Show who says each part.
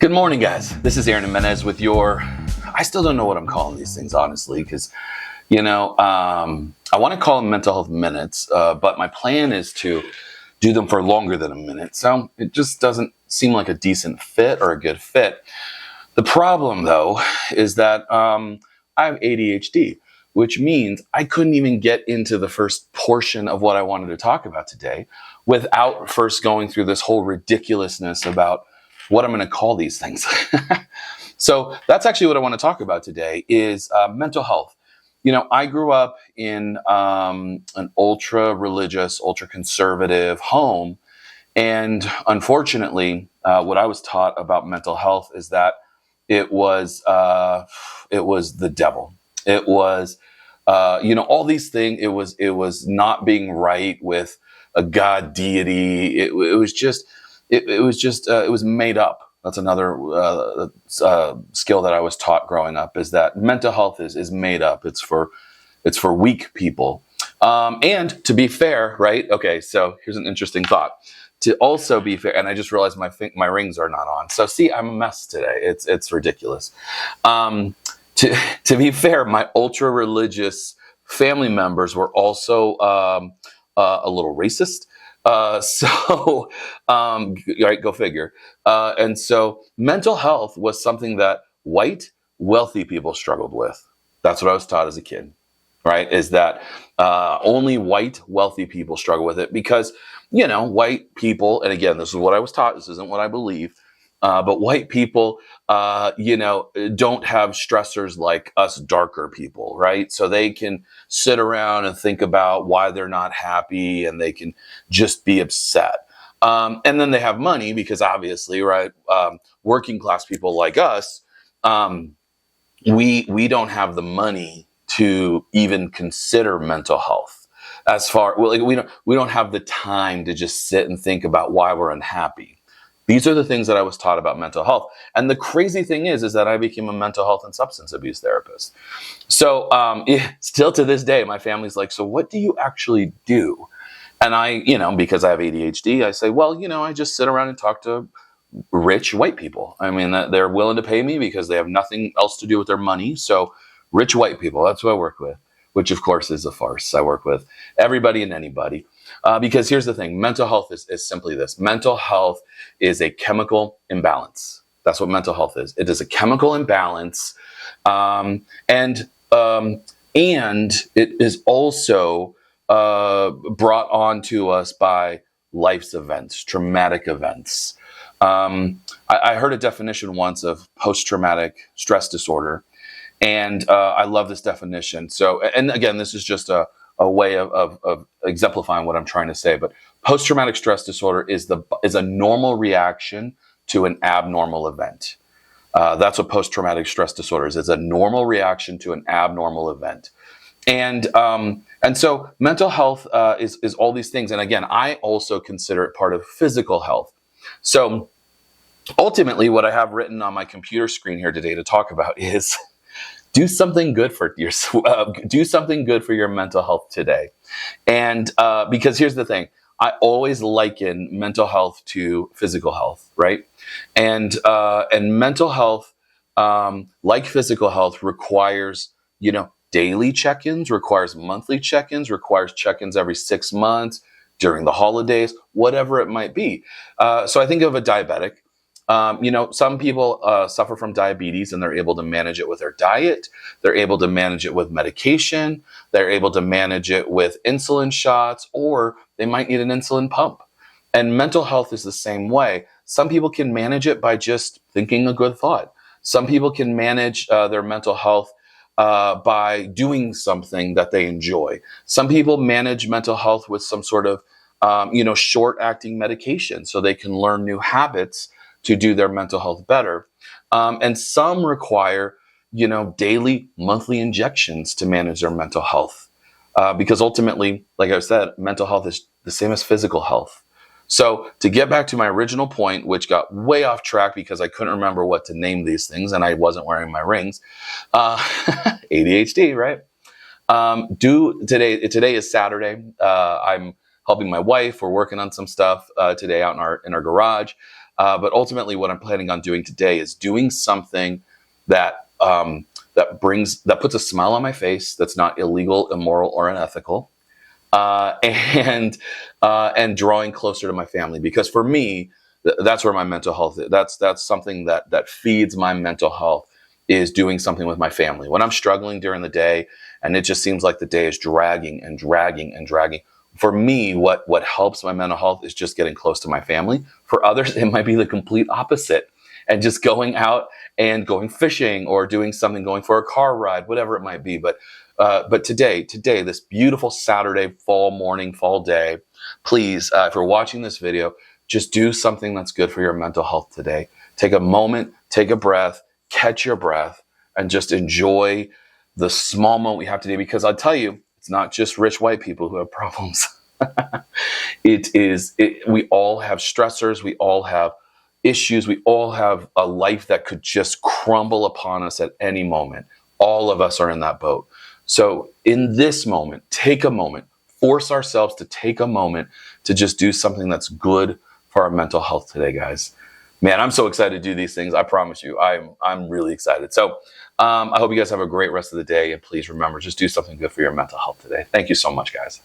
Speaker 1: Good morning, guys. This is Aaron Jimenez with I still don't know what I'm calling these things, honestly, because, I want to call them mental health minutes, but my plan is to do them for longer than a minute. So it just doesn't seem like a decent fit or a good fit. The problem, though, is that I have ADHD, which means I couldn't even get into the first portion of what I wanted to talk about today without first going through this whole ridiculousness about what I'm going to call these things. So that's actually what I want to talk about today is mental health. I grew up in an ultra-religious, ultra-conservative home. And unfortunately, what I was taught about mental health is that it was the devil. It was, all these things. It was not being right with a God deity. It was made up. That's another skill that I was taught growing up, is that mental health is made up. It's for weak people. And to be fair, right? Okay, so here's an interesting thought. To also be fair, and I just realized my rings are not on. So see, I'm a mess today. It's ridiculous. To be fair, my ultra religious family members were also a little racist. Right, go figure. And so mental health was something that white, wealthy people struggled with. That's what I was taught as a kid, right? Is that only white, wealthy people struggle with it because, white people, and again, this is what I was taught, this isn't what I believe, but white people, don't have stressors like us darker people, right? So they can sit around and think about why they're not happy and they can just be upset. And then they have money because obviously, right, working class people like us, we don't have the money to even consider mental health. We don't have the time to just sit and think about why we're unhappy. These are the things that I was taught about mental health. And the crazy thing is that I became a mental health and substance abuse therapist. So still to this day, my family's like, so what do you actually do? And I, because I have ADHD, I say, well, I just sit around and talk to rich white people. I mean, they're willing to pay me because they have nothing else to do with their money. So rich white people, that's who I work with, which of course is a farce. I work with everybody and anybody. Because here's the thing, mental health is simply this. Mental health is a chemical imbalance. That's what mental health is. It is a chemical imbalance. And it is also brought on to us by life's events, traumatic events. I heard a definition once of post-traumatic stress disorder. And I love this definition. So, and again, this is just a way of exemplifying what I'm trying to say. But post-traumatic stress disorder is a normal reaction to an abnormal event. That's what post-traumatic stress disorder is. It's a normal reaction to an abnormal event. And so mental health is all these things. And again, I also consider it part of physical health. So ultimately, what I have written on my computer screen here today to talk about is do something good for your mental health today. And because here's the thing, I always liken mental health to physical health, right? And mental health, like physical health, requires, daily check-ins, requires monthly check-ins, requires check-ins every 6 months, during the holidays, whatever it might be. So I think of a diabetic. Some people suffer from diabetes and they're able to manage it with their diet. They're able to manage it with medication. They're able to manage it with insulin shots, or they might need an insulin pump. And mental health is the same way. Some people can manage it by just thinking a good thought. Some people can manage their mental health by doing something that they enjoy. Some people manage mental health with some sort of, short-acting medication so they can learn new habits to do their mental health better. And some require, daily, monthly injections to manage their mental health. Because ultimately, like I said, mental health is the same as physical health. So to get back to my original point, which got way off track because I couldn't remember what to name these things and I wasn't wearing my rings, ADHD, right? Today is Saturday. I'm helping my wife. We're working on some stuff today out in our garage. But ultimately, what I'm planning on doing today is doing something that puts a smile on my face, that's not illegal, immoral, or unethical, and drawing closer to my family. Because for me, that's where my mental health is. That's something that feeds my mental health, is doing something with my family. When I'm struggling during the day and it just seems like the day is dragging and dragging and dragging, for me, what helps my mental health is just getting close to my family. For others, it might be the complete opposite, and just going out and going fishing or doing something, going for a car ride, whatever it might be. But today, this beautiful Saturday, fall morning, fall day, please, if you're watching this video, just do something that's good for your mental health today. Take a moment, take a breath, catch your breath, and just enjoy the small moment we have today. Because I'll tell you, it's not just rich white people who have problems. We all have stressors. We all have issues. We all have a life that could just crumble upon us at any moment. All of us are in that boat. So in this moment, take a moment, force ourselves to take a moment to just do something that's good for our mental health today, guys. Man, I'm so excited to do these things. I promise you, I'm really excited. So I hope you guys have a great rest of the day. And please remember, just do something good for your mental health today. Thank you so much, guys.